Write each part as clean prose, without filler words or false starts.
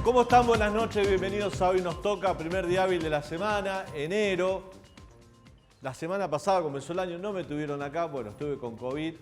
¿Cómo están? Buenas noches, bienvenidos a Hoy Nos Toca, primer día hábil de la semana, enero. La semana pasada comenzó el año, no me tuvieron acá, bueno, estuve con COVID,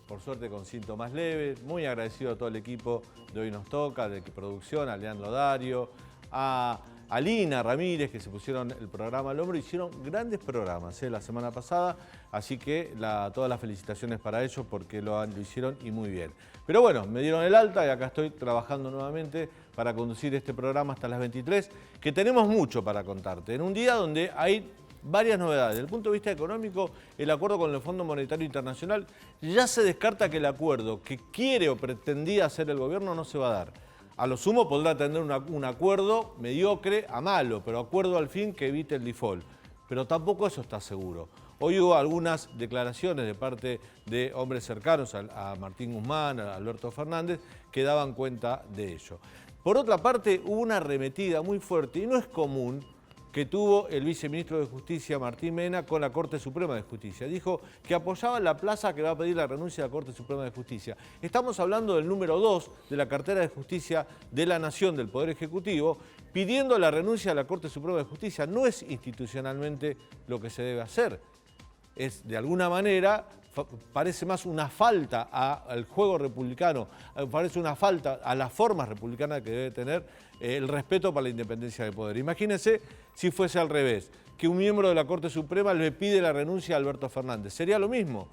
por suerte con síntomas leves. Muy agradecido a todo el equipo de Hoy Nos Toca, de producción, a Leandro Dario, a Lina Ramírez, que se pusieron el programa al hombro. Hicieron grandes programas la semana pasada, así que todas las felicitaciones para ellos porque lo hicieron y muy bien. Pero bueno, me dieron el alta y acá estoy trabajando nuevamente para conducir este programa hasta las 23, que tenemos mucho para contarte. En un día donde hay varias novedades. Desde el punto de vista económico, el acuerdo con el Fondo Monetario Internacional, ya se descarta que el acuerdo que quiere o pretendía hacer el gobierno no se va a dar. A lo sumo podrá tener un acuerdo mediocre a malo, pero acuerdo al fin que evite el default. Pero tampoco eso está seguro. Hoy hubo algunas declaraciones de parte de hombres cercanos a Martín Guzmán, a Alberto Fernández, que daban cuenta de ello. Por otra parte, hubo una arremetida muy fuerte, y no es común, que tuvo el viceministro de Justicia, Martín Mena, con la Corte Suprema de Justicia. Dijo que apoyaba la plaza que va a pedir la renuncia de la Corte Suprema de Justicia. Estamos hablando del número 2 de la cartera de Justicia de la Nación, del Poder Ejecutivo, pidiendo la renuncia de la Corte Suprema de Justicia. No es institucionalmente lo que se debe hacer. Es, de alguna manera, parece más una falta al juego republicano, parece una falta a las formas republicanas que debe tener el respeto para la independencia del poder. Imagínense si fuese al revés, que un miembro de la Corte Suprema le pide la renuncia a Alberto Fernández. ¿Sería lo mismo?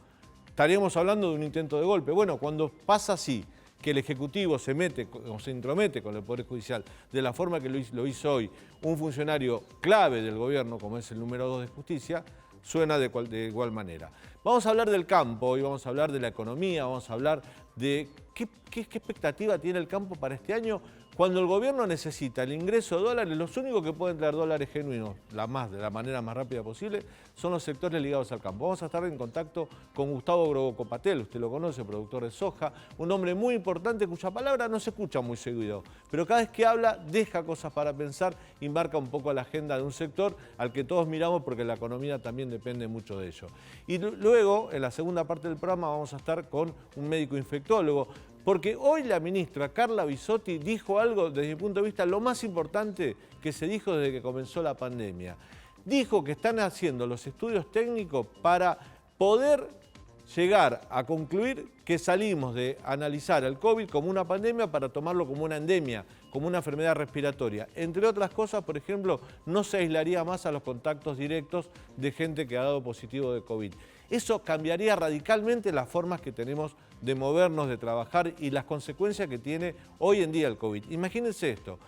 Estaríamos hablando de un intento de golpe. Bueno, cuando pasa así, que el Ejecutivo se mete o se intromete con el Poder Judicial de la forma que lo hizo hoy un funcionario clave del gobierno, como es el número 2 de Justicia, suena de igual manera. Vamos a hablar del campo hoy, vamos a hablar de la economía, vamos a hablar de qué expectativa tiene el campo para este año. Cuando el gobierno necesita el ingreso de dólares, los únicos que pueden traer dólares genuinos, de la manera más rápida posible, son los sectores ligados al campo. Vamos a estar en contacto con Gustavo Grobocopatel, usted lo conoce, productor de soja, un hombre muy importante cuya palabra no se escucha muy seguido, pero cada vez que habla deja cosas para pensar y marca un poco la agenda de un sector al que todos miramos porque la economía también depende mucho de ello. Y luego, en la segunda parte del programa, vamos a estar con un médico infectólogo, porque hoy la ministra Carla Bisotti dijo algo, desde mi punto de vista, lo más importante que se dijo desde que comenzó la pandemia. Dijo que están haciendo los estudios técnicos para poder llegar a concluir que salimos de analizar el COVID como una pandemia para tomarlo como una endemia, como una enfermedad respiratoria. Entre otras cosas, por ejemplo, no se aislaría más a los contactos directos de gente que ha dado positivo de COVID. Eso cambiaría radicalmente las formas que tenemos de movernos, de trabajar y las consecuencias que tiene hoy en día el COVID. Imagínense esto,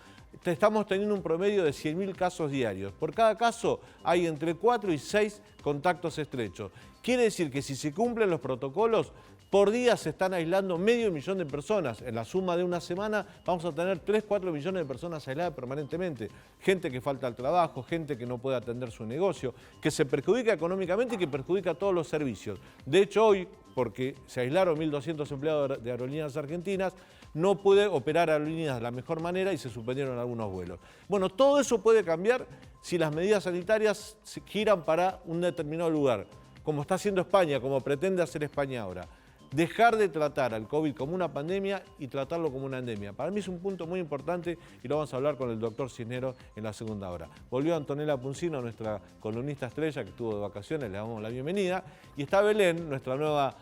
estamos teniendo un promedio de 100.000 casos diarios. Por cada caso hay entre 4 y 6 contactos estrechos. Quiere decir que si se cumplen los protocolos, por día se están aislando 500.000 de personas. En la suma de una semana vamos a tener 3-4 millones de personas aisladas permanentemente. Gente que falta al trabajo, gente que no puede atender su negocio, que se perjudica económicamente y que perjudica todos los servicios. De hecho, hoy, porque se aislaron 1.200 empleados de Aerolíneas Argentinas, no puede operar Aerolíneas de la mejor manera y se suspendieron algunos vuelos. Bueno, todo eso puede cambiar si las medidas sanitarias giran para un determinado lugar, como está haciendo España, como pretende hacer España ahora. Dejar de tratar al COVID como una pandemia y tratarlo como una endemia. Para mí es un punto muy importante y lo vamos a hablar con el doctor Cisneros en la segunda hora. Volvió Antonella Puncino, nuestra columnista estrella que estuvo de vacaciones, le damos la bienvenida. Y está Belén, nuestra nueva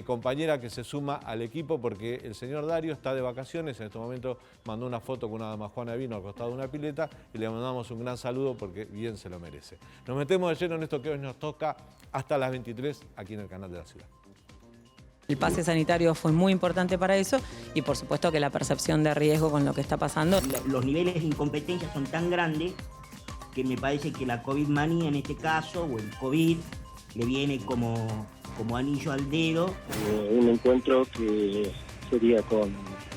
compañera que se suma al equipo porque el señor Dario está de vacaciones. En este momento mandó una foto con una dama Juana de vino al costado de una pileta y le mandamos un gran saludo porque bien se lo merece. Nos metemos de lleno en esto que hoy nos toca hasta las 23 aquí en el canal de la ciudad. El pase sanitario fue muy importante para eso y por supuesto que la percepción de riesgo con lo que está pasando. Los niveles de incompetencia son tan grandes que me parece que la COVID manía en este caso, o el COVID, le viene como anillo al dedo. Un encuentro que sería con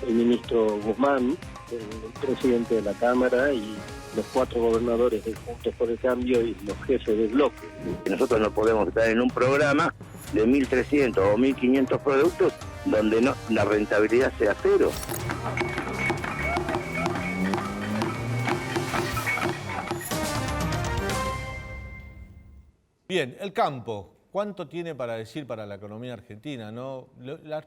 el ministro Guzmán, el presidente de la Cámara y los 4 gobernadores de Juntos por el Cambio y los jefes del bloque. Nosotros no podemos estar en un programa de 1.300 o 1.500 productos donde la rentabilidad sea cero. Bien, el campo. ¿cuánto tiene para decir para la economía argentina, ¿no?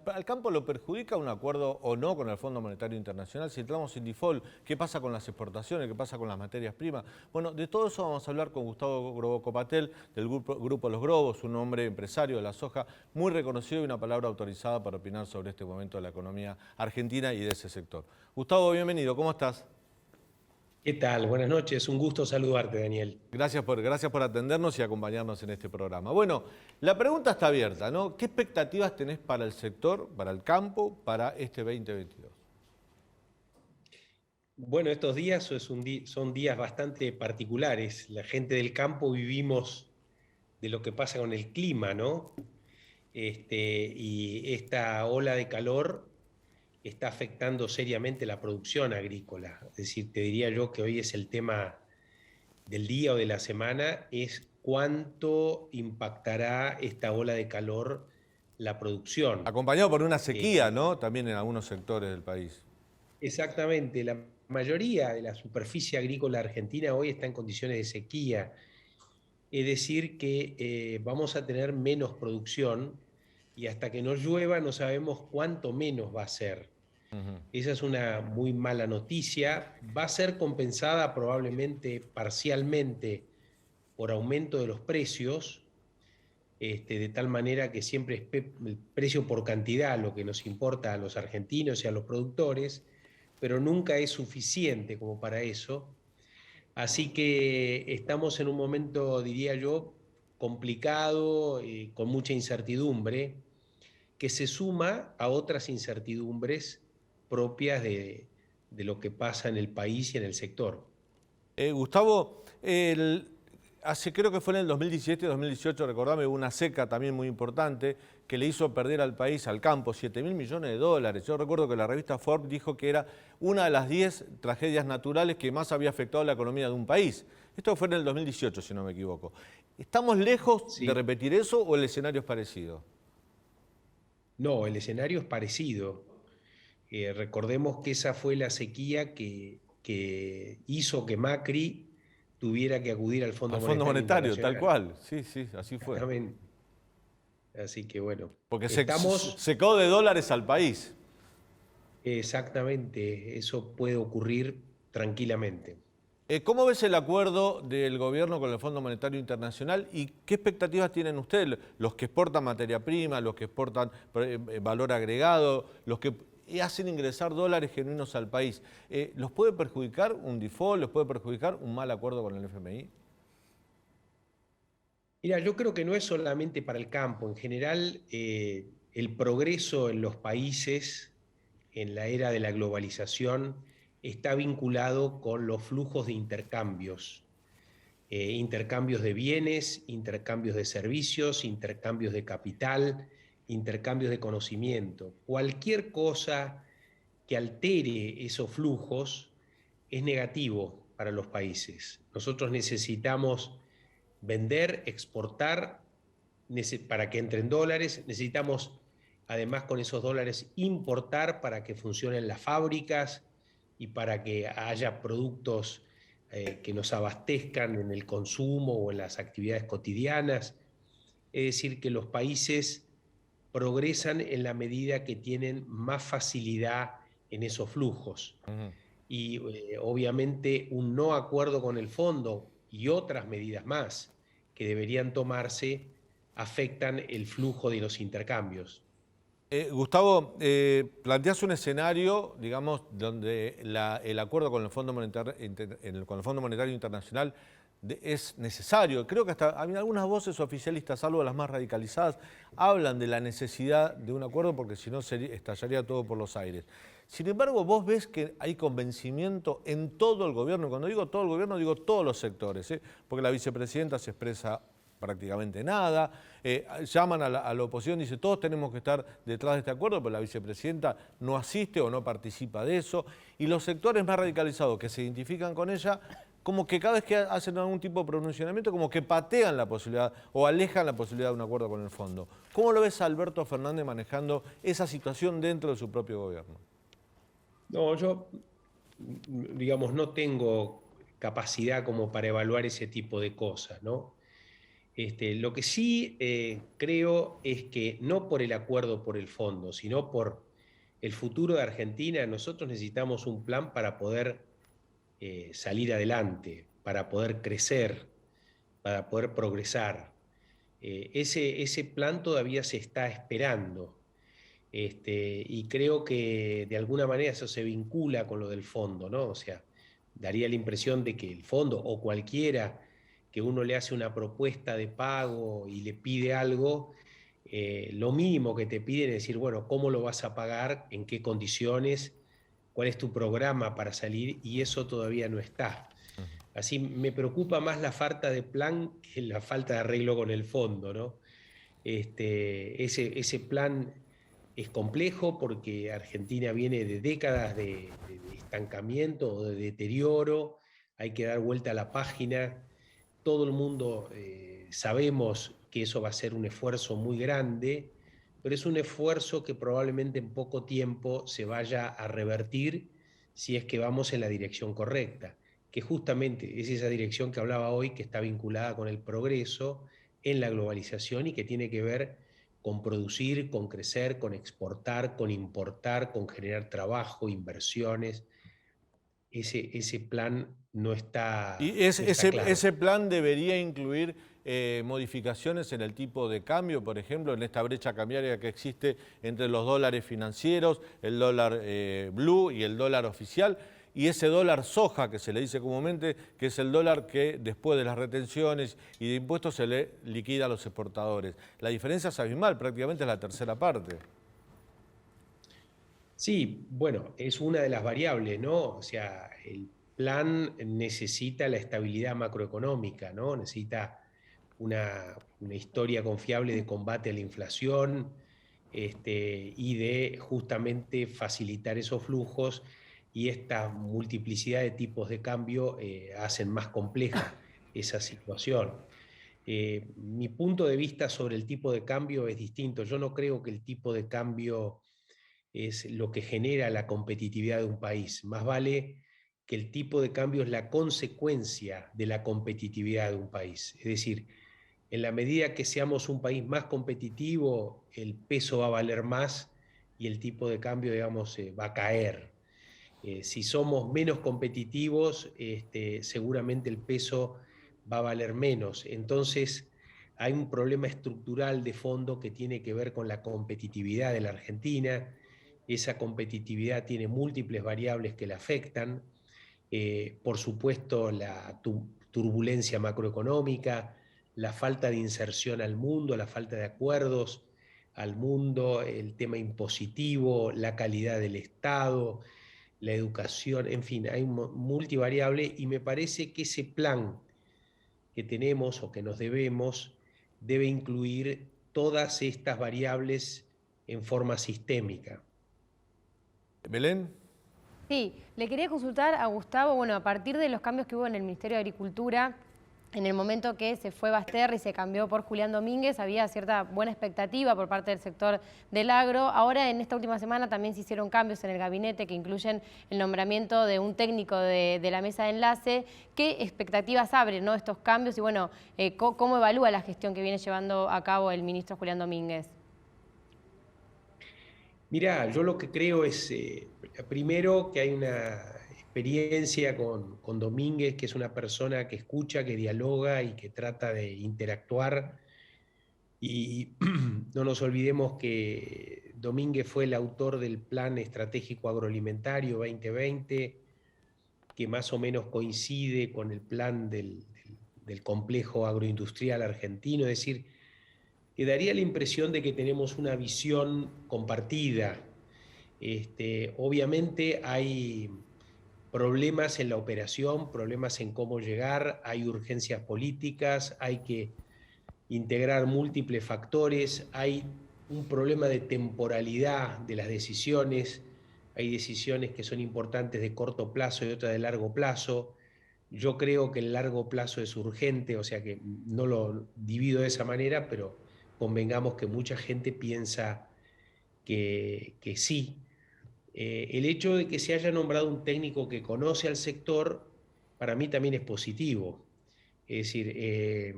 ¿Al campo lo perjudica un acuerdo o no con el Fondo Monetario Internacional? Si entramos en default, ¿qué pasa con las exportaciones? ¿Qué pasa con las materias primas? Bueno, de todo eso vamos a hablar con Gustavo Grobocopatel, del grupo Los Grobos, un hombre empresario de la soja, muy reconocido y una palabra autorizada para opinar sobre este momento de la economía argentina y de ese sector. Gustavo, bienvenido, ¿cómo estás? ¿Qué tal? Buenas noches, un gusto saludarte, Daniel. Gracias por atendernos y acompañarnos en este programa. Bueno, la pregunta está abierta, ¿no? ¿Qué expectativas tenés para el sector, para el campo, para este 2022? Bueno, estos días son días bastante particulares. La gente del campo vivimos de lo que pasa con el clima, ¿no? Y esta ola de calor está afectando seriamente la producción agrícola. Es decir, te diría yo que hoy es el tema del día o de la semana, es cuánto impactará esta ola de calor la producción. Acompañado por una sequía, ¿no? También en algunos sectores del país. Exactamente, la mayoría de la superficie agrícola argentina hoy está en condiciones de sequía. Es decir, que vamos a tener menos producción y hasta que no llueva no sabemos cuánto menos va a ser. Esa es una muy mala noticia. Va a ser compensada probablemente parcialmente por aumento de los precios, de tal manera que siempre es el precio por cantidad lo que nos importa a los argentinos y a los productores, pero nunca es suficiente como para eso. Así que estamos en un momento, diría yo, complicado, con mucha incertidumbre, que se suma a otras incertidumbres propias de lo que pasa en el país y en el sector. Gustavo, creo que fue en el 2017-2018, recordame, hubo una seca también muy importante que le hizo perder al país, al campo, 7.000 millones de dólares. Yo recuerdo que la revista Forbes dijo que era una de las 10 tragedias naturales que más había afectado a la economía de un país. Esto fue en el 2018, si no me equivoco. ¿Estamos lejos de repetir eso o el escenario es parecido? No, el escenario es parecido. Recordemos que esa fue la sequía que hizo que Macri tuviera que acudir al Fondo Monetario tal cual. Sí, sí, así fue. Exactamente. Así que bueno. Porque secó de dólares al país. Exactamente, eso puede ocurrir tranquilamente. ¿Cómo ves el acuerdo del gobierno con el Fondo Monetario Internacional y qué expectativas tienen ustedes, los que exportan materia prima, los que exportan valor agregado, los que hacen ingresar dólares genuinos al país? ¿Los puede perjudicar un default, los puede perjudicar un mal acuerdo con el FMI? Mira, yo creo que no es solamente para el campo. En general, el progreso en los países en la era de la globalización está vinculado con los flujos de intercambios. Intercambios de bienes, intercambios de servicios, intercambios de capital, intercambios de conocimiento. Cualquier cosa que altere esos flujos es negativo para los países. Nosotros necesitamos vender, exportar, para que entren dólares. Necesitamos, además, con esos dólares importar para que funcionen las fábricas y para que haya productos que nos abastezcan en el consumo o en las actividades cotidianas. Es decir, que los países progresan en la medida que tienen más facilidad en esos flujos. Y obviamente un no acuerdo con el fondo y otras medidas más que deberían tomarse afectan el flujo de los intercambios. Gustavo, planteas un escenario, digamos, donde el acuerdo con el Fondo Monetario Internacional es necesario. Creo que hasta algunas voces oficialistas, salvo las más radicalizadas, hablan de la necesidad de un acuerdo porque si no estallaría todo por los aires. Sin embargo, vos ves que hay convencimiento en todo el gobierno. Cuando digo todo el gobierno, digo todos los sectores, porque la vicepresidenta se expresa prácticamente nada, llaman a la oposición, dice todos tenemos que estar detrás de este acuerdo, pero la vicepresidenta no asiste o no participa de eso, y los sectores más radicalizados que se identifican con ella, como que cada vez que hacen algún tipo de pronunciamiento, como que patean la posibilidad o alejan la posibilidad de un acuerdo con el fondo. ¿Cómo lo ves a Alberto Fernández manejando esa situación dentro de su propio gobierno? No, yo, digamos, no tengo capacidad como para evaluar ese tipo de cosas, ¿no? Lo que sí creo es que no por el acuerdo por el fondo, sino por el futuro de Argentina, nosotros necesitamos un plan para poder salir adelante, para poder crecer, para poder progresar. Ese plan todavía se está esperando. Y creo que de alguna manera eso se vincula con lo del fondo, ¿no? O sea, daría la impresión de que el fondo o cualquiera que uno le hace una propuesta de pago y le pide algo, lo mínimo que te piden es decir, bueno, ¿cómo lo vas a pagar? ¿En qué condiciones? ¿Cuál es tu programa para salir? Y eso todavía no está. Así me preocupa más la falta de plan que la falta de arreglo con el fondo, ¿no? Ese plan es complejo porque Argentina viene de décadas de estancamiento o de deterioro, hay que dar vuelta a la página. Todo el mundo sabemos que eso va a ser un esfuerzo muy grande, pero es un esfuerzo que probablemente en poco tiempo se vaya a revertir si es que vamos en la dirección correcta, que justamente es esa dirección que hablaba hoy, que está vinculada con el progreso en la globalización y que tiene que ver con producir, con crecer, con exportar, con importar, con generar trabajo, inversiones. Ese plan no está, Y no está claro. ese plan debería incluir modificaciones en el tipo de cambio, por ejemplo, en esta brecha cambiaria que existe entre los dólares financieros, el dólar blue y el dólar oficial, y ese dólar soja, que se le dice comúnmente, que es el dólar que después de las retenciones y de impuestos se le liquida a los exportadores. La diferencia es abismal, prácticamente es la tercera parte. Sí, bueno, es una de las variables, ¿no? O sea, el plan necesita la estabilidad macroeconómica, ¿no? Necesita una historia confiable de combate a la inflación, y de justamente facilitar esos flujos, y esta multiplicidad de tipos de cambio hacen más compleja esa situación. Mi punto de vista sobre el tipo de cambio es distinto. Yo no creo que el tipo de cambio es lo que genera la competitividad de un país. Más vale que el tipo de cambio es la consecuencia de la competitividad de un país. Es decir, en la medida que seamos un país más competitivo, el peso va a valer más y el tipo de cambio, digamos, va a caer. Si somos menos competitivos, seguramente el peso va a valer menos. Entonces, hay un problema estructural de fondo que tiene que ver con la competitividad de la Argentina. Esa competitividad tiene múltiples variables que la afectan. Por supuesto, la turbulencia macroeconómica, la falta de inserción al mundo, la falta de acuerdos al mundo, el tema impositivo, la calidad del Estado, la educación, en fin, hay multivariable, y me parece que ese plan que tenemos o que nos debemos debe incluir todas estas variables en forma sistémica. ¿Belén? Sí, le quería consultar a Gustavo, bueno, a partir de los cambios que hubo en el Ministerio de Agricultura, en el momento que se fue Basterra y se cambió por Julián Domínguez, había cierta buena expectativa por parte del sector del agro. Ahora, en esta última semana, también se hicieron cambios en el gabinete que incluyen el nombramiento de un técnico de la mesa de enlace. ¿Qué expectativas abren, ¿no?, estos cambios? Y bueno, ¿cómo evalúa la gestión que viene llevando a cabo el ministro Julián Domínguez? Mirá, yo lo que creo es, primero, que hay una experiencia con Domínguez, que es una persona que escucha, que dialoga y que trata de interactuar. Y no nos olvidemos que Domínguez fue el autor del Plan Estratégico Agroalimentario 2020, que más o menos coincide con el plan del complejo agroindustrial argentino. Es decir, que daría la impresión de que tenemos una visión compartida. Obviamente hay problemas en la operación, problemas en cómo llegar, hay urgencias políticas, hay que integrar múltiples factores, hay un problema de temporalidad de las decisiones, hay decisiones que son importantes de corto plazo y otras de largo plazo. Yo creo que el largo plazo es urgente, o sea que no lo divido de esa manera, pero convengamos que mucha gente piensa que sí. El hecho de que se haya nombrado un técnico que conoce al sector, para mí también es positivo. Es decir,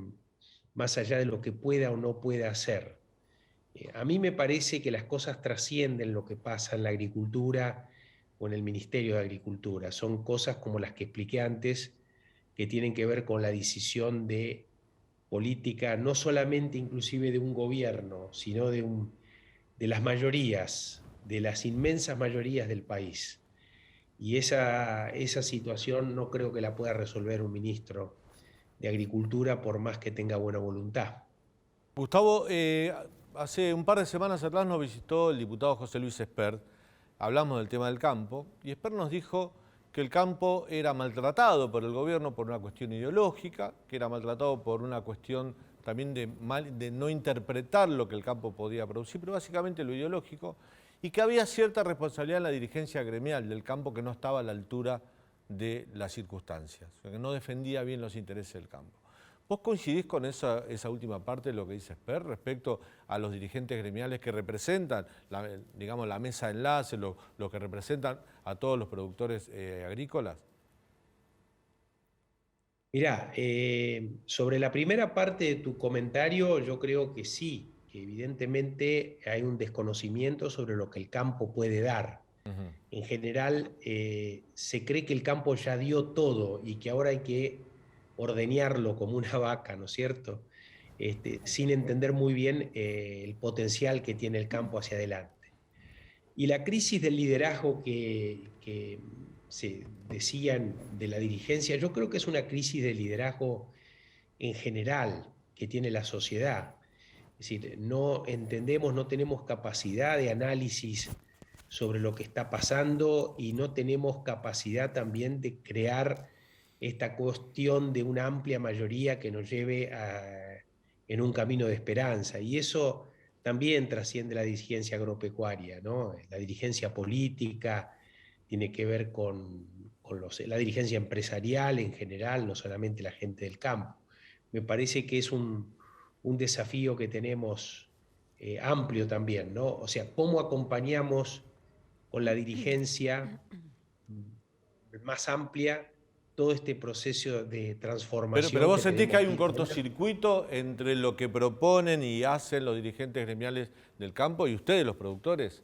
más allá de lo que pueda o no pueda hacer. A mí me parece que las cosas trascienden lo que pasa en la agricultura o en el Ministerio de Agricultura. Son cosas como las que expliqué antes, que tienen que ver con la decisión de política, no solamente inclusive de un gobierno, sino de las mayorías, de las inmensas mayorías del país. Y esa situación no creo que la pueda resolver un ministro de Agricultura por más que tenga buena voluntad. Gustavo, hace un par de semanas atrás nos visitó el diputado José Luis Espert. Hablamos del tema del campo y Espert nos dijo que el campo era maltratado por el gobierno por una cuestión ideológica, que era maltratado por una cuestión también de no interpretar lo que el campo podía producir, pero básicamente lo ideológico, y que había cierta responsabilidad en la dirigencia gremial del campo que no estaba a la altura de las circunstancias, o sea, que no defendía bien los intereses del campo. ¿Vos coincidís con esa última parte de lo que dice Espert respecto a los dirigentes gremiales que representan, digamos, la mesa de enlace, lo que representan a todos los productores agrícolas? Mirá, sobre la primera parte de tu comentario, yo creo que sí, que evidentemente hay un desconocimiento sobre lo que el campo puede dar. En general, se cree que el campo ya dio todo y que ahora hay que ordeñarlo como una vaca, ¿no es cierto? Sin entender muy bien el potencial que tiene el campo hacia adelante. Y la crisis del liderazgo que se decían de la dirigencia, yo creo que es una crisis de liderazgo en general que tiene la sociedad. Es decir, no entendemos, no tenemos capacidad de análisis sobre lo que está pasando y no tenemos capacidad también de crear esta cuestión de una amplia mayoría que nos lleve en un camino de esperanza. Y eso también trasciende la dirigencia agropecuaria, ¿no? La dirigencia política tiene que ver con la dirigencia empresarial en general, no solamente la gente del campo. Me parece que es un desafío que tenemos amplio también, ¿no? O sea, cómo acompañamos con la dirigencia más amplia todo este proceso de transformación. Pero vos sentís que hay un cortocircuito entre lo que proponen y hacen los dirigentes gremiales del campo y ustedes, los productores.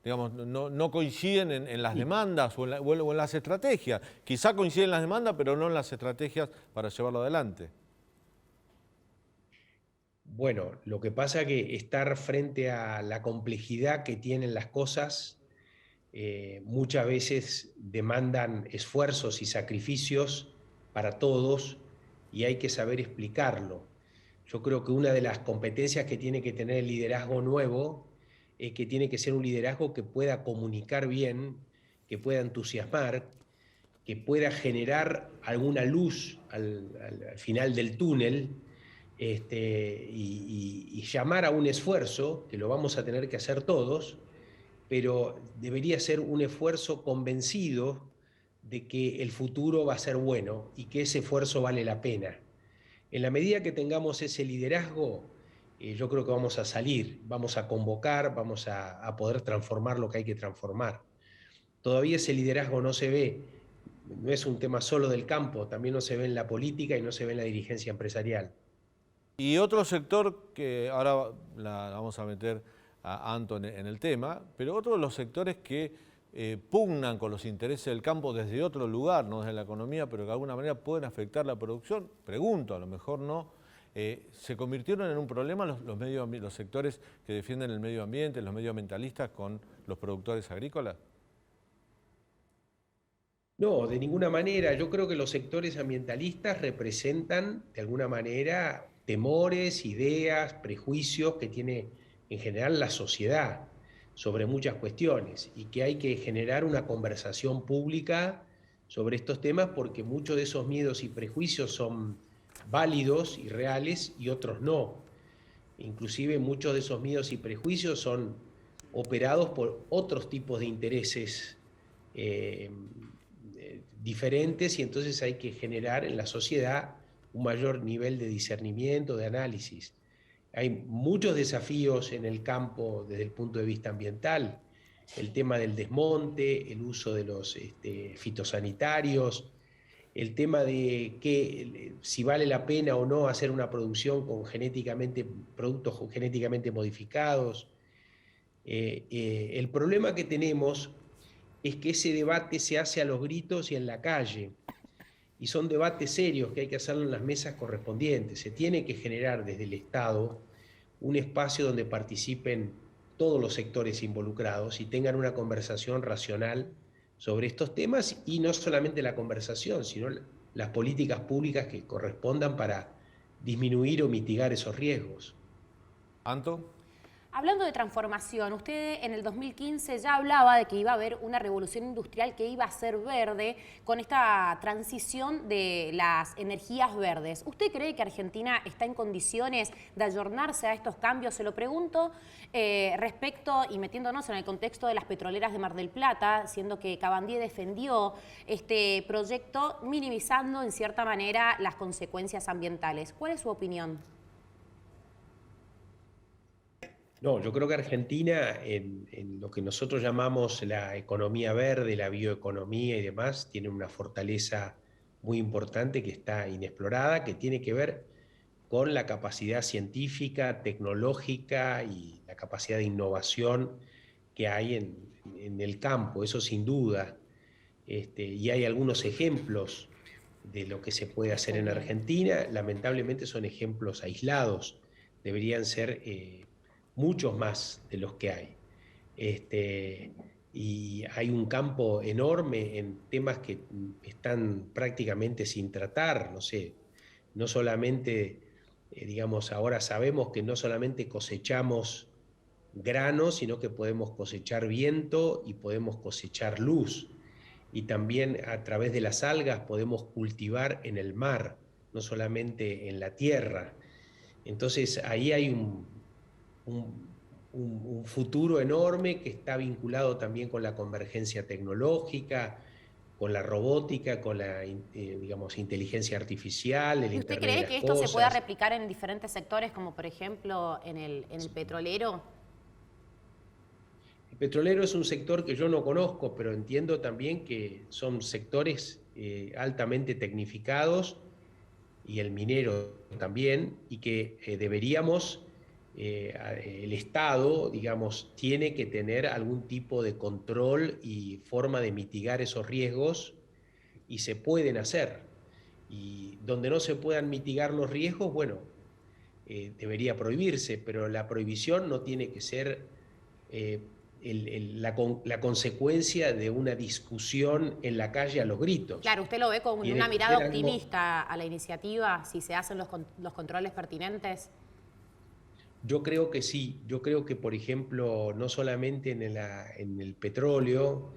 Digamos, no coinciden en las demandas o en las estrategias. Quizá coinciden en las demandas, pero no en las estrategias para llevarlo adelante. Bueno, lo que pasa es que estar frente a la complejidad que tienen las cosas muchas veces demandan esfuerzos y sacrificios para todos y hay que saber explicarlo. Yo creo que una de las competencias que tiene que tener el liderazgo nuevo es que tiene que ser un liderazgo que pueda comunicar bien, que pueda entusiasmar, que pueda generar alguna luz al final del túnel y llamar a un esfuerzo, que lo vamos a tener que hacer todos, pero debería ser un esfuerzo convencido de que el futuro va a ser bueno y que ese esfuerzo vale la pena. En la medida que tengamos ese liderazgo, yo creo que vamos a salir, vamos a convocar, vamos a poder transformar lo que hay que transformar. Todavía ese liderazgo no se ve, no es un tema solo del campo, también no se ve en la política y no se ve en la dirigencia empresarial. Y otro sector que ahora la vamos a meter a Anton en el tema, pero otro de los sectores que pugnan con los intereses del campo desde otro lugar, no desde la economía, pero que de alguna manera pueden afectar la producción, pregunto, a lo mejor no, ¿se convirtieron en un problema los sectores que defienden el medio ambiente, los medioambientalistas con los productores agrícolas? No, de ninguna manera. Yo creo que los sectores ambientalistas representan de alguna manera temores, ideas, prejuicios que tiene en general la sociedad sobre muchas cuestiones y que hay que generar una conversación pública sobre estos temas porque muchos de esos miedos y prejuicios son válidos y reales y otros no. Inclusive muchos de esos miedos y prejuicios son operados por otros tipos de intereses diferentes y entonces hay que generar en la sociedad un mayor nivel de discernimiento, de análisis. Hay muchos desafíos en el campo desde el punto de vista ambiental, el tema del desmonte, el uso de los fitosanitarios, el tema de si vale la pena o no hacer una producción con productos genéticamente modificados. El problema que tenemos es que ese debate se hace a los gritos y en la calle, y son debates serios que hay que hacerlo en las mesas correspondientes. Se tiene que generar desde el Estado un espacio donde participen todos los sectores involucrados y tengan una conversación racional sobre estos temas, y no solamente la conversación, sino las políticas públicas que correspondan para disminuir o mitigar esos riesgos. ¿Anto? Hablando de transformación, usted en el 2015 ya hablaba de que iba a haber una revolución industrial que iba a ser verde con esta transición de las energías verdes. ¿Usted cree que Argentina está en condiciones de ayornarse a estos cambios? Se lo pregunto respecto y metiéndonos en el contexto de las petroleras de Mar del Plata, siendo que Cabandier defendió este proyecto minimizando en cierta manera las consecuencias ambientales. ¿Cuál es su opinión? No, yo creo que Argentina, en lo que nosotros llamamos la economía verde, la bioeconomía y demás, tiene una fortaleza muy importante que está inexplorada, que tiene que ver con la capacidad científica, tecnológica y la capacidad de innovación que hay en el campo, eso sin duda. Y hay algunos ejemplos de lo que se puede hacer en Argentina. Lamentablemente son ejemplos aislados, deberían ser muchos más de los que hay. Y hay un campo enorme en temas que están prácticamente sin tratar, no sé, no solamente, digamos, ahora sabemos que no solamente cosechamos grano, sino que podemos cosechar viento y podemos cosechar luz. Y también a través de las algas podemos cultivar en el mar, no solamente en la tierra. Entonces ahí hay un futuro enorme que está vinculado también con la convergencia tecnológica, con la robótica, con la digamos, inteligencia artificial, el ¿Y usted Internet cree de las que esto cosas. se pueda replicar en diferentes sectores, como por ejemplo en el petrolero? El petrolero es un sector que yo no conozco, pero entiendo también que son sectores altamente tecnificados, y el minero también, y que deberíamos, el Estado, digamos, tiene que tener algún tipo de control y forma de mitigar esos riesgos, y se pueden hacer. Y donde no se puedan mitigar los riesgos, bueno, debería prohibirse, pero la prohibición no tiene que ser la consecuencia de una discusión en la calle a los gritos. Claro, ¿usted lo ve con Tiene una que mirada ser algo. optimista a la iniciativa si se hacen los controles pertinentes? Yo creo que sí, yo creo que, por ejemplo, no solamente en el petróleo,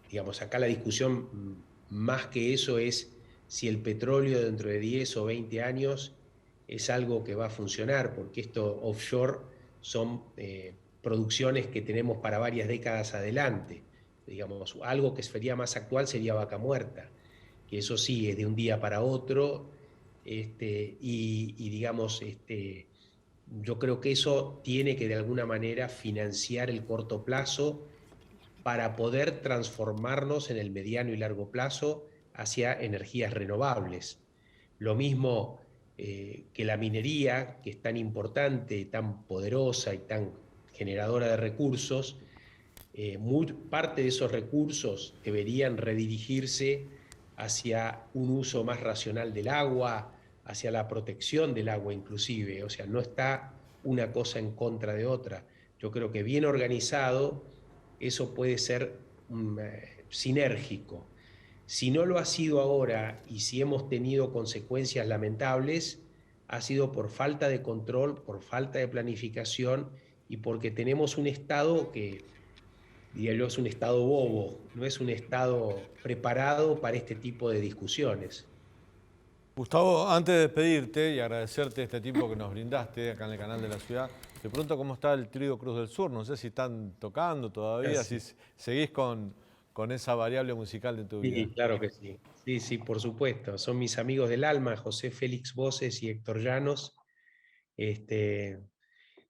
digamos, acá la discusión más que eso es si el petróleo dentro de 10 o 20 años es algo que va a funcionar, porque esto offshore son producciones que tenemos para varias décadas adelante. Digamos, algo que sería más actual sería Vaca Muerta, que eso sí es de un día para otro, y digamos, yo creo que eso tiene que de alguna manera financiar el corto plazo para poder transformarnos en el mediano y largo plazo hacia energías renovables. Lo mismo que la minería, que es tan importante, tan poderosa y tan generadora de recursos, parte de esos recursos deberían redirigirse hacia un uso más racional del agua, hacia la protección del agua inclusive. O sea, no está una cosa en contra de otra. Yo creo que bien organizado eso puede ser sinérgico. Si no lo ha sido ahora y si hemos tenido consecuencias lamentables, ha sido por falta de control, por falta de planificación y porque tenemos un Estado que, diría yo, es un Estado bobo, no es un Estado preparado para este tipo de discusiones. Gustavo, antes de despedirte y agradecerte este tiempo que nos brindaste acá en el canal de la ciudad, te pregunto cómo está el trío Cruz del Sur. No sé si están tocando todavía, si seguís con esa variable musical de tu vida. Sí, claro que sí. Sí, sí, por supuesto. Son mis amigos del alma, José Félix Voces y Héctor Llanos.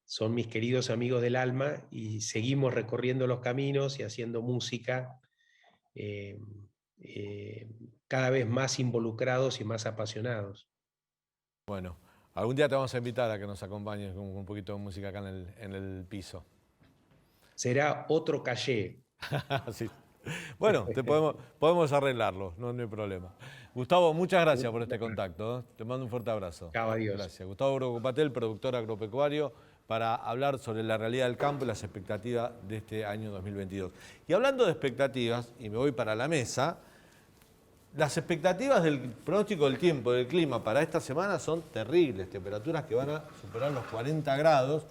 Son mis queridos amigos del alma y seguimos recorriendo los caminos y haciendo música cada vez más involucrados y más apasionados. Bueno, algún día te vamos a invitar a que nos acompañes con un poquito de música acá en el piso. Será otro calle. Sí. Bueno, podemos arreglarlo, no hay problema. Gustavo, muchas gracias por este contacto. Te mando un fuerte abrazo. Chao, adiós. Gracias. Gustavo Grocopatel, productor agropecuario, para hablar sobre la realidad del campo y las expectativas de este año 2022. Y hablando de expectativas, y me voy para la mesa, las expectativas del pronóstico del tiempo, del clima para esta semana son terribles, temperaturas que van a superar los 40 grados,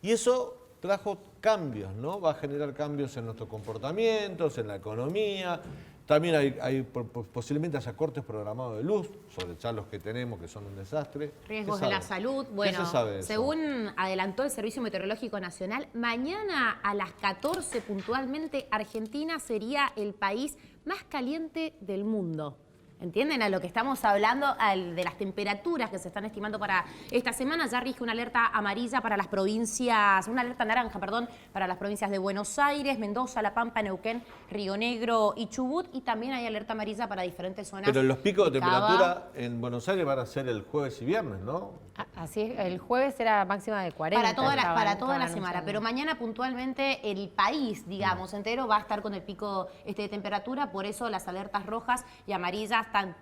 y eso trajo cambios, ¿no? Va a generar cambios en nuestros comportamientos, en la economía. También hay posiblemente haya cortes programados de luz, sobre ya los que tenemos, que son un desastre. Riesgos de la salud. Bueno, ¿Qué se sabe de eso? Según adelantó el Servicio Meteorológico Nacional, mañana a las 14 puntualmente, Argentina sería el país más caliente del mundo. ¿Entienden a lo que estamos hablando? De las temperaturas que se están estimando para esta semana. Ya rige una alerta amarilla para las provincias, una alerta naranja, perdón, para las provincias de Buenos Aires, Mendoza, La Pampa, Neuquén, Río Negro y Chubut. Y también hay alerta amarilla para diferentes zonas. Pero los picos de temperatura en Buenos Aires van a ser el jueves y viernes, ¿no? Así es, el jueves era máxima de 40. Para toda la semana, pero mañana puntualmente el país, digamos, entero va a estar con el pico de temperatura, por eso las alertas rojas y amarillas están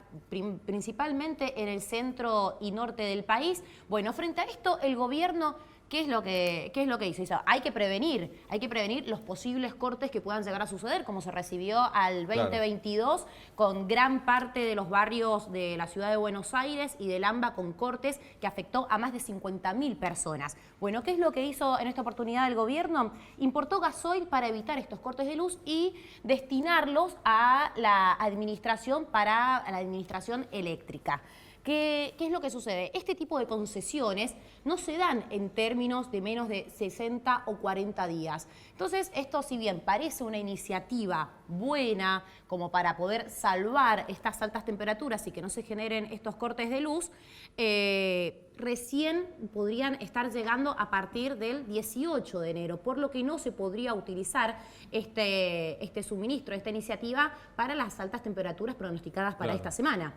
principalmente en el centro y norte del país. Bueno, frente a esto, el gobierno, ¿qué es lo que hizo? Hay que prevenir los posibles cortes que puedan llegar a suceder, como se recibió al 2022, con gran parte de los barrios de la ciudad de Buenos Aires y del AMBA con cortes que afectó a más de 50.000 personas. Bueno, ¿qué es lo que hizo en esta oportunidad el gobierno? Importó gasoil para evitar estos cortes de luz y destinarlos a la administración eléctrica. ¿Qué es lo que sucede? Este tipo de concesiones no se dan en términos de menos de 60 o 40 días. Entonces, esto si bien parece una iniciativa buena como para poder salvar estas altas temperaturas y que no se generen estos cortes de luz, recién podrían estar llegando a partir del 18 de enero, por lo que no se podría utilizar este suministro, esta iniciativa para las altas temperaturas pronosticadas para esta semana.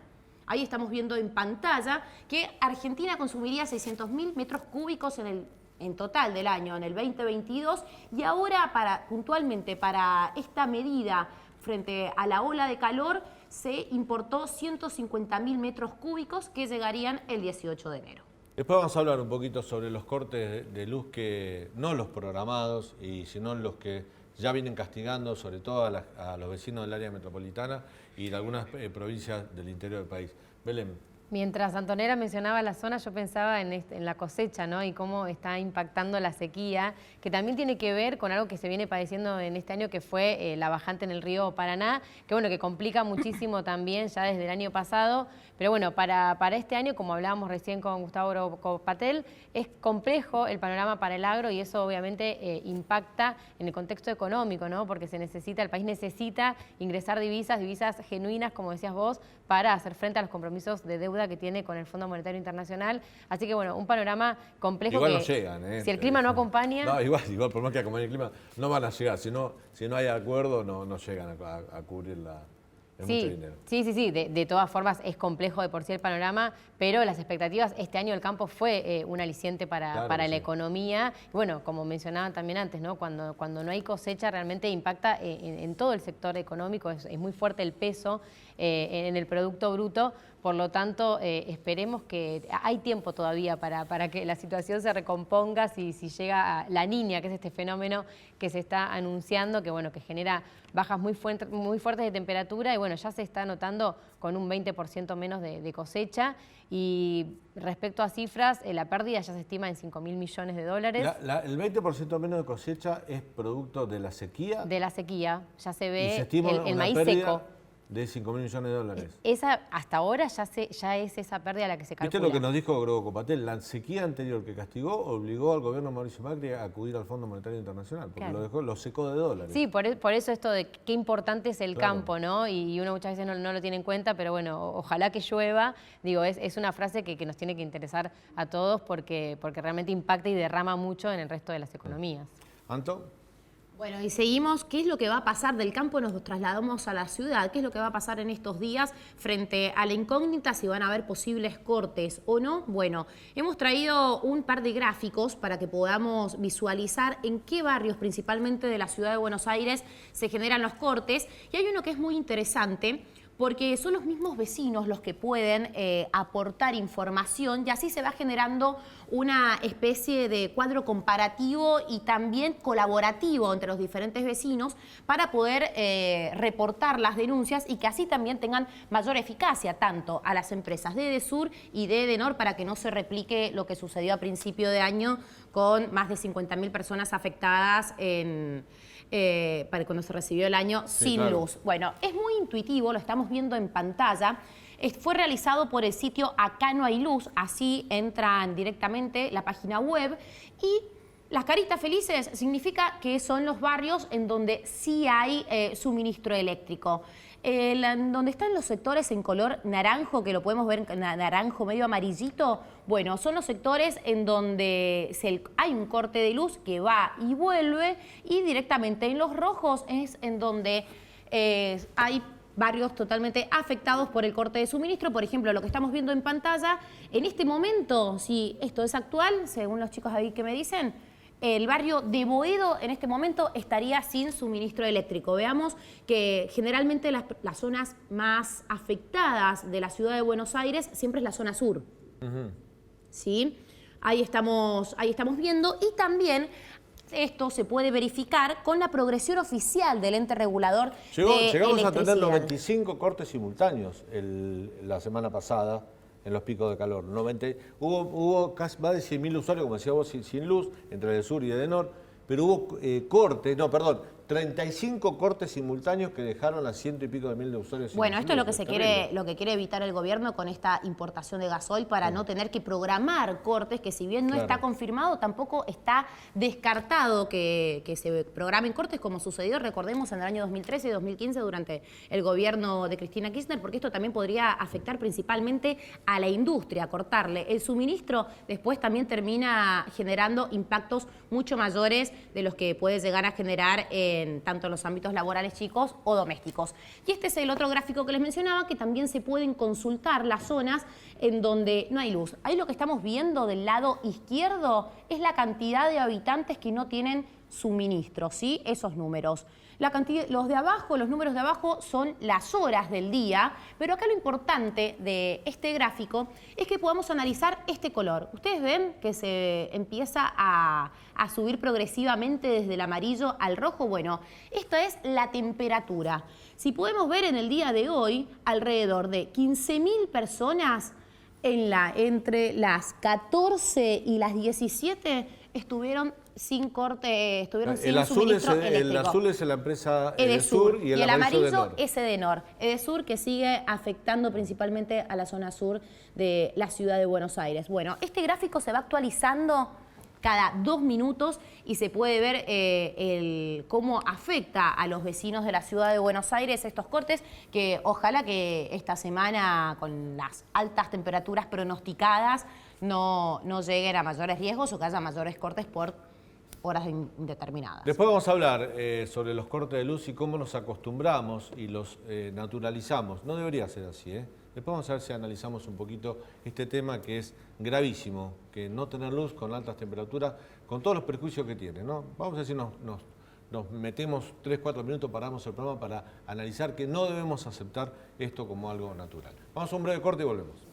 Ahí estamos viendo en pantalla que Argentina consumiría 600.000 metros cúbicos en total del año, en el 2022, y ahora puntualmente para esta medida frente a la ola de calor se importó 150.000 metros cúbicos que llegarían el 18 de enero. Después vamos a hablar un poquito sobre los cortes de luz que no los programados, y sino los que ya vienen castigando sobre todo a los vecinos del área metropolitana y de algunas provincias del interior del país. Belén. Mientras Antonella mencionaba la zona, yo pensaba en la cosecha, ¿no? Y cómo está impactando la sequía, que también tiene que ver con algo que se viene padeciendo en este año, que fue la bajante en el río Paraná, que bueno, que complica muchísimo también ya desde el año pasado. Pero bueno, para este año, como hablábamos recién con Gustavo Grocopatel, es complejo el panorama para el agro y eso obviamente impacta en el contexto económico, ¿no? Porque el país necesita ingresar divisas genuinas, como decías vos, para hacer frente a los compromisos de deuda que tiene con el Fondo Monetario Internacional. Así que bueno, un panorama complejo. Igual que no llegan, si el clima no acompaña... No, igual por más que acompañe el clima, no van a llegar. Si no hay acuerdo, no llegan a cubrir mucho dinero. Sí. De todas formas es complejo de por sí el panorama, pero las expectativas, este año el campo fue un aliciente para la economía. Y bueno, como mencionaban también antes, ¿no? Cuando no hay cosecha realmente impacta en todo el sector económico, es muy fuerte el peso en el Producto Bruto. Por lo tanto, esperemos que hay tiempo todavía para que la situación se recomponga si llega a la Niña, que es este fenómeno que se está anunciando, que bueno, que genera bajas muy fuertes de temperatura y bueno, ya se está notando con un 20% menos de cosecha. Y respecto a cifras, la pérdida ya se estima en $5.000 millones. ¿El 20% menos de cosecha es producto de la sequía? De la sequía, ya se ve el una maíz pérdida seco. De $5.000 millones. Esa, hasta ahora ya es esa pérdida la que se calcula. ¿Viste lo que nos dijo Grocopatel? La sequía anterior que castigó obligó al gobierno de Mauricio Macri a acudir al Fondo Monetario Internacional, porque lo secó de dólares. Sí, por eso esto de qué importante es el campo, ¿no? Y uno muchas veces no lo tiene en cuenta, pero bueno, ojalá que llueva. Digo, es una frase que nos tiene que interesar a todos porque realmente impacta y derrama mucho en el resto de las economías. ¿Anto? Bueno, y seguimos, ¿qué es lo que va a pasar del campo? Nos trasladamos a la ciudad, ¿qué es lo que va a pasar en estos días frente a la incógnita si van a haber posibles cortes o no? Bueno, hemos traído un par de gráficos para que podamos visualizar en qué barrios, principalmente de la ciudad de Buenos Aires, se generan los cortes, y hay uno que es muy interesante, porque son los mismos vecinos los que pueden aportar información y así se va generando una especie de cuadro comparativo y también colaborativo entre los diferentes vecinos para poder reportar las denuncias y que así también tengan mayor eficacia tanto a las empresas de Edesur y de Edenor para que no se replique lo que sucedió a principio de año con más de 50.000 personas afectadas para cuando se recibió el año sin luz. Bueno, es muy intuitivo, lo estamos viendo en pantalla. Fue realizado por el sitio Acá no hay luz, así entran directamente la página web y las caritas felices significa que son los barrios en donde sí hay suministro eléctrico. Donde están los sectores en color naranjo, que lo podemos ver naranjo medio amarillito, bueno, son los sectores en donde hay un corte de luz que va y vuelve, y directamente en los rojos es en donde hay barrios totalmente afectados por el corte de suministro. Por ejemplo, lo que estamos viendo en pantalla, en este momento, si esto es actual, según los chicos ahí que me dicen, el barrio de Boedo en este momento estaría sin suministro eléctrico. Veamos que generalmente las zonas más afectadas de la ciudad de Buenos Aires siempre es la zona sur. ¿Sí? Ahí estamos viendo, y también esto se puede verificar con la progresión oficial del ente regulador de Llegamos a tener electricidad. 95 cortes simultáneos la semana pasada en los picos de calor. Hubo casi más de 100.000 usuarios, como decía vos, sin luz, entre Edesur y Edenor, pero hubo 35 cortes simultáneos que dejaron a 100 y pico de mil de usuarios. Bueno, esto es lo que quiere evitar el gobierno con esta importación de gasoil para no tener que programar cortes, que si bien no está confirmado, tampoco está descartado que se programen cortes como sucedió, recordemos, en el año 2013 y 2015 durante el gobierno de Cristina Kirchner, porque esto también podría afectar principalmente a la industria, cortarle el suministro, después también termina generando impactos mucho mayores de los que puede llegar a generar en tanto los ámbitos laborales chicos o domésticos. Y este es el otro gráfico que les mencionaba, que también se pueden consultar las zonas en donde no hay luz. Ahí lo que estamos viendo del lado izquierdo es la cantidad de habitantes que no tienen suministro, ¿sí? Esos números. Los números de abajo son las horas del día, pero acá lo importante de este gráfico es que podamos analizar este color. Ustedes ven que se empieza a subir progresivamente desde el amarillo al rojo. Bueno, esta es la temperatura. Si podemos ver en el día de hoy, alrededor de 15.000 personas entre las 14 y las 17 estuvieron sin corte, estuvieron sin suministro eléctrico. El azul es la empresa Edesur y el amarillo es Edenor. Edesur, que sigue afectando principalmente a la zona sur de la ciudad de Buenos Aires. Bueno, este gráfico se va actualizando cada 2 minutos y se puede ver cómo afecta a los vecinos de la ciudad de Buenos Aires estos cortes, que ojalá que esta semana, con las altas temperaturas pronosticadas, no lleguen a mayores riesgos o que haya mayores cortes por horas indeterminadas. Después vamos a hablar sobre los cortes de luz y cómo nos acostumbramos y los naturalizamos. No debería ser así, ¿eh? Después vamos a ver si analizamos un poquito este tema que es gravísimo, que no tener luz con altas temperaturas, con todos los perjuicios que tiene, ¿no? Vamos a ver si nos metemos 3-4 minutos, paramos el programa para analizar que no debemos aceptar esto como algo natural. Vamos a un breve corte y volvemos.